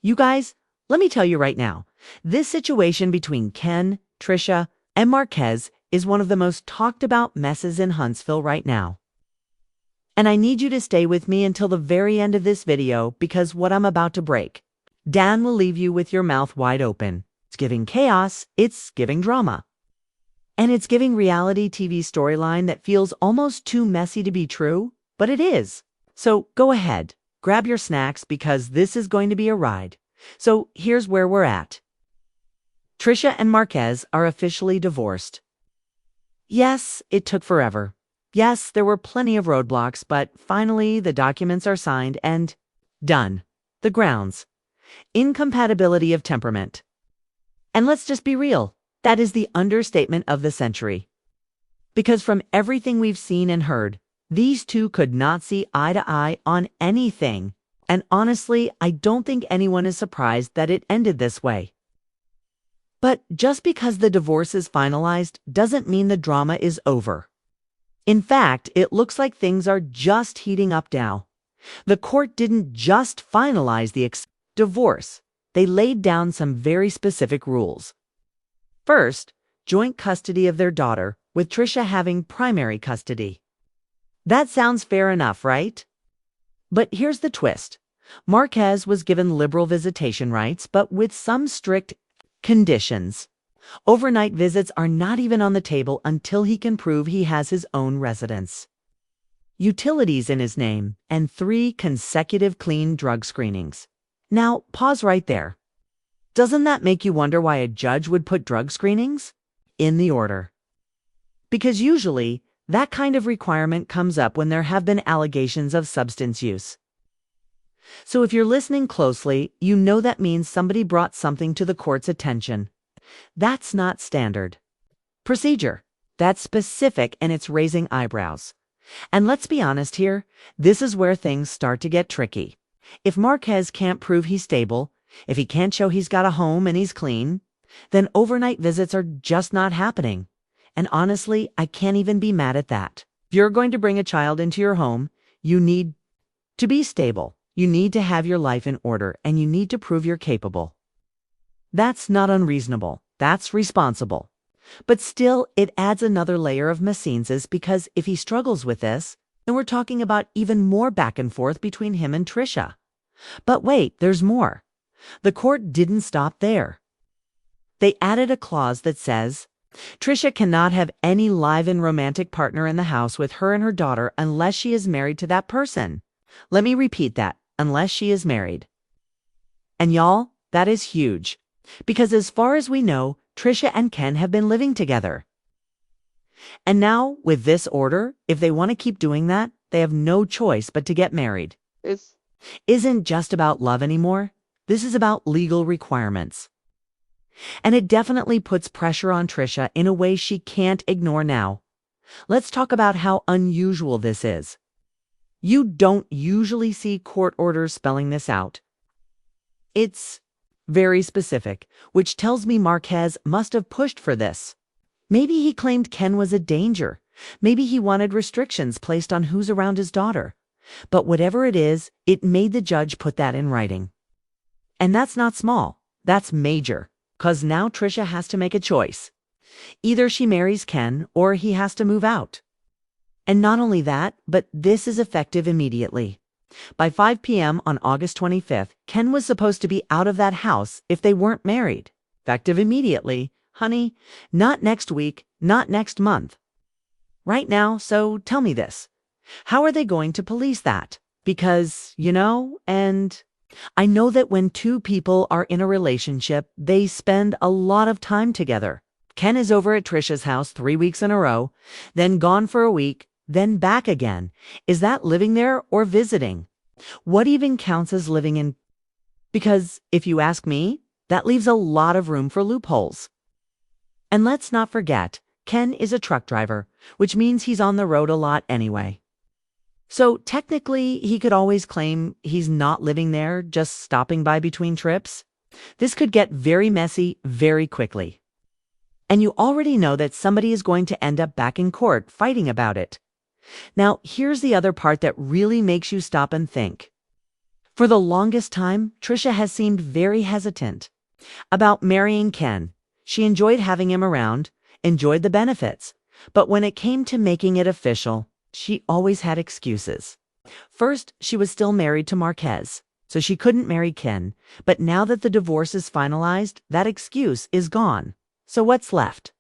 You guys, let me tell you right now, this situation between Ken, Trisha, and Marquez is one of the most talked about messes in Huntsville right now. And I need you to stay with me until the very end of this video because what I'm about to break, Dan will leave you with your mouth wide open. It's giving chaos, it's giving drama. And it's giving reality TV storyline that feels almost too messy to be true, but it is. So go ahead, grab your snacks because this is going to be a ride. So here's where we're at. Trisha and Marquez are officially divorced. Yes, it took forever. Yes, there were plenty of roadblocks, but finally the documents are signed and done. The grounds. Incompatibility of temperament. And let's just be real, that is the understatement of the century. Because from everything we've seen and heard, these two could not see eye to eye on anything. And honestly, I don't think anyone is surprised that it ended this way. But just because the divorce is finalized doesn't mean the drama is over. In fact, it looks like things are just heating up now. The court didn't just finalize the divorce. They laid down some very specific rules. First, joint custody of their daughter, with Trisha having primary custody. That sounds fair enough, right? But here's the twist. Marquez was given liberal visitation rights, but with some strict conditions. Overnight visits are not even on the table until he can prove he has his own residence. Utilities in his name, and 3 consecutive clean drug screenings. Now, pause right there. Doesn't that make you wonder why a judge would put drug screenings in the order? Because usually, that kind of requirement comes up when there have been allegations of substance use. So if you're listening closely, you know that means somebody brought something to the court's attention. That's not standard procedure. That's specific and it's raising eyebrows. And let's be honest here, this is where things start to get tricky. If Marquez can't prove he's stable, if he can't show he's got a home and he's clean, then overnight visits are just not happening. And honestly, I can't even be mad at that. If you're going to bring a child into your home, you need to be stable. You need to have your life in order, and you need to prove you're capable. That's not unreasonable. That's responsible. But still, it adds another layer of messiness because if he struggles with this, then we're talking about even more back and forth between him and Trisha. But wait, there's more. The court didn't stop there. They added a clause that says, Trisha cannot have any live-in romantic partner in the house with her and her daughter unless she is married to that person. Let me repeat that, unless she is married. And y'all, that is huge. Because as far as we know, Trisha and Ken have been living together. And now, with this order, if they want to keep doing that, they have no choice but to get married. This isn't just about love anymore. This is about legal requirements. And it definitely puts pressure on Trisha in a way she can't ignore now. Let's talk about how unusual this is. You don't usually see court orders spelling this out. It's very specific, which tells me Marquez must have pushed for this. Maybe he claimed Ken was a danger. Maybe he wanted restrictions placed on who's around his daughter. But whatever it is, it made the judge put that in writing. And that's not small. That's major. 'Cause now Trisha has to make a choice. Either she marries Ken or he has to move out. And not only that, but this is effective immediately. By 5 p.m. on August 25th, Ken was supposed to be out of that house if they weren't married. Effective immediately, honey, not next week, not next month. Right now, so tell me this. How are they going to police that? Because, and I know that when 2 people are in a relationship, they spend a lot of time together. Ken is over at Trisha's house 3 weeks in a row, then gone for a week, then back again. Is that living there or visiting? What even counts as living in? Because if you ask me, that leaves a lot of room for loopholes. And let's not forget, Ken is a truck driver, which means he's on the road a lot anyway. So technically, he could always claim he's not living there, just stopping by between trips. This could get very messy very quickly. And you already know that somebody is going to end up back in court fighting about it. Now, here's the other part that really makes you stop and think. For the longest time, Trisha has seemed very hesitant about marrying Ken. She enjoyed having him around, enjoyed the benefits, but when it came to making it official, she always had excuses. First, she was still married to Marquez, so she couldn't marry Ken, but now that the divorce is finalized, that excuse is gone. So what's left?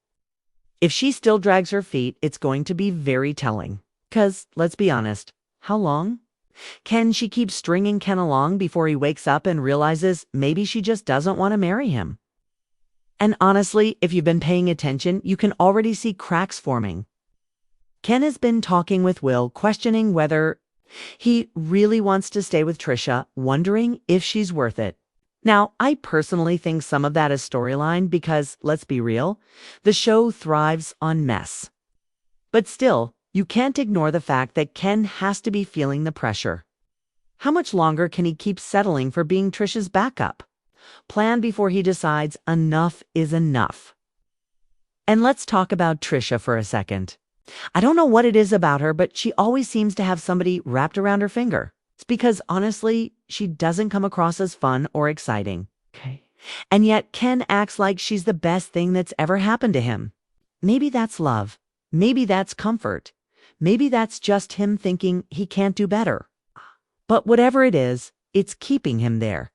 If she still drags her feet, it's going to be very telling. 'Cause, let's be honest, how long? Can she keep stringing Ken along before he wakes up and realizes maybe she just doesn't want to marry him? And honestly, if you've been paying attention, you can already see cracks forming. Ken has been talking with Will, questioning whether he really wants to stay with Trisha, wondering if she's worth it. Now, I personally think some of that is storyline because, let's be real, the show thrives on mess. But still, you can't ignore the fact that Ken has to be feeling the pressure. How much longer can he keep settling for being Trisha's backup? Plan before he decides enough is enough. And let's talk about Trisha for a second. I don't know what it is about her, but she always seems to have somebody wrapped around her finger. It's because, honestly, she doesn't come across as fun or exciting. Okay. And yet Ken acts like she's the best thing that's ever happened to him. Maybe that's love. Maybe that's comfort. Maybe that's just him thinking he can't do better. But whatever it is, it's keeping him there.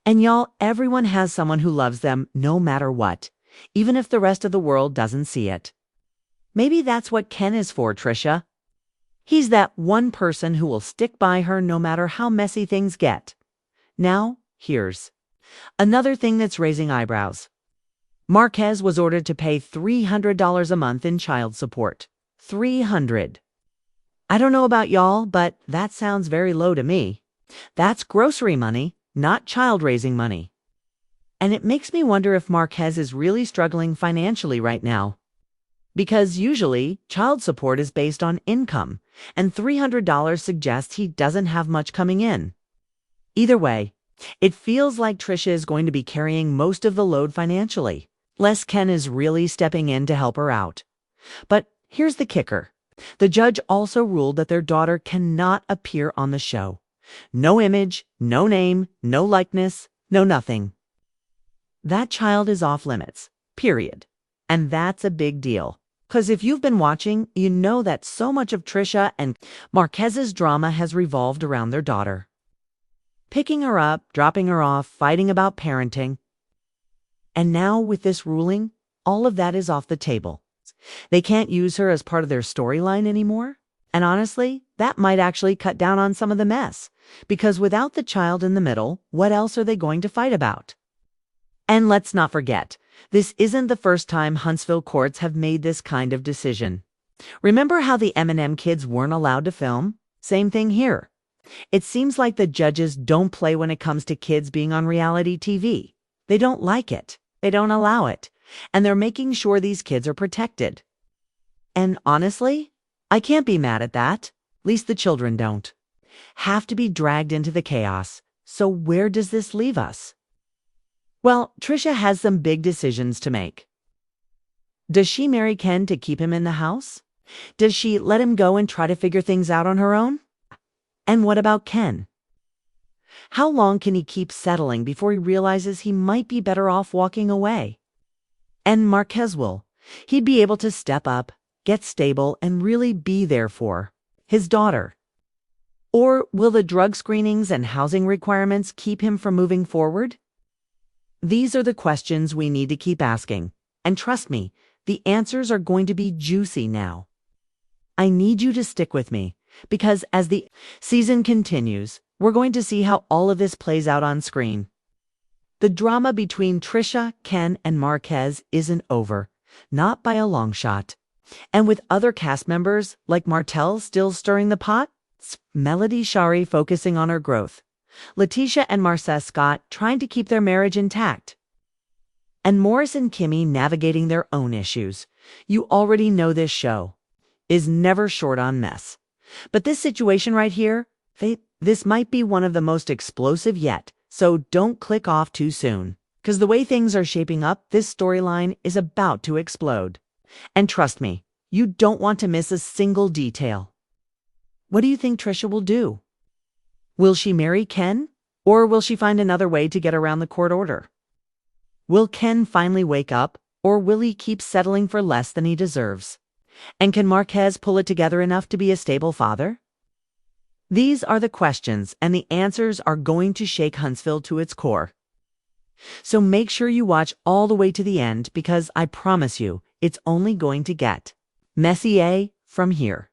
And y'all, everyone has someone who loves them no matter what, even if the rest of the world doesn't see it. Maybe that's what Ken is for, Trisha. He's that one person who will stick by her no matter how messy things get. Now, here's another thing that's raising eyebrows. Marquez was ordered to pay $300 a month in child support. $300. I don't know about y'all, but that sounds very low to me. That's grocery money, not child-raising money. And it makes me wonder if Marquez is really struggling financially right now. Because usually, child support is based on income, and $300 suggests he doesn't have much coming in. Either way, it feels like Trisha is going to be carrying most of the load financially, unless Ken is really stepping in to help her out. But here's the kicker. The judge also ruled that their daughter cannot appear on the show. No image, no name, no likeness, no nothing. That child is off limits, period. And that's a big deal. Because if you've been watching, you know that so much of Trisha and Marquez's drama has revolved around their daughter. Picking her up, dropping her off, fighting about parenting. And now with this ruling, all of that is off the table. They can't use her as part of their storyline anymore. And honestly, that might actually cut down on some of the mess. Because without the child in the middle, what else are they going to fight about? And let's not forget, this isn't the first time Huntsville courts have made this kind of decision. Remember how the M&M kids weren't allowed to film? Same thing here. It seems like the judges don't play when it comes to kids being on reality TV. They don't like it. They don't allow it. And they're making sure these kids are protected. And honestly, I can't be mad at that. At least the children don't. Have to be dragged into the chaos. So where does this leave us? Well, Trisha has some big decisions to make. Does she marry Ken to keep him in the house? Does she let him go and try to figure things out on her own? And what about Ken? How long can he keep settling before he realizes he might be better off walking away? And Marquez will. He'd be able to step up, get stable, and really be there for his daughter. Or will the drug screenings and housing requirements keep him from moving forward? These are the questions we need to keep asking. And trust me, the answers are going to be juicy now. I need you to stick with me, because as the season continues, we're going to see how all of this plays out on screen. The drama between Trisha, Ken, and Marquez isn't over, not by a long shot. And with other cast members, like Martell still stirring the pot, Melody Shari focusing on her growth, Letitia and Marsau Scott trying to keep their marriage intact, and Maurice and Kimmi navigating their own issues. You already know this show is never short on mess. But this situation right here, this might be one of the most explosive yet, so don't click off too soon. Because the way things are shaping up, this storyline is about to explode. And trust me, you don't want to miss a single detail. What do you think Trisha will do? Will she marry Ken, Or will she find another way to get around the court order? Will Ken finally wake up, or will he keep settling for less than he deserves? And can Marquez pull it together enough to be a stable father? These are the questions, and the answers are going to shake Huntsville to its core. So make sure you watch all the way to the end, because I promise you, it's only going to get messier from here.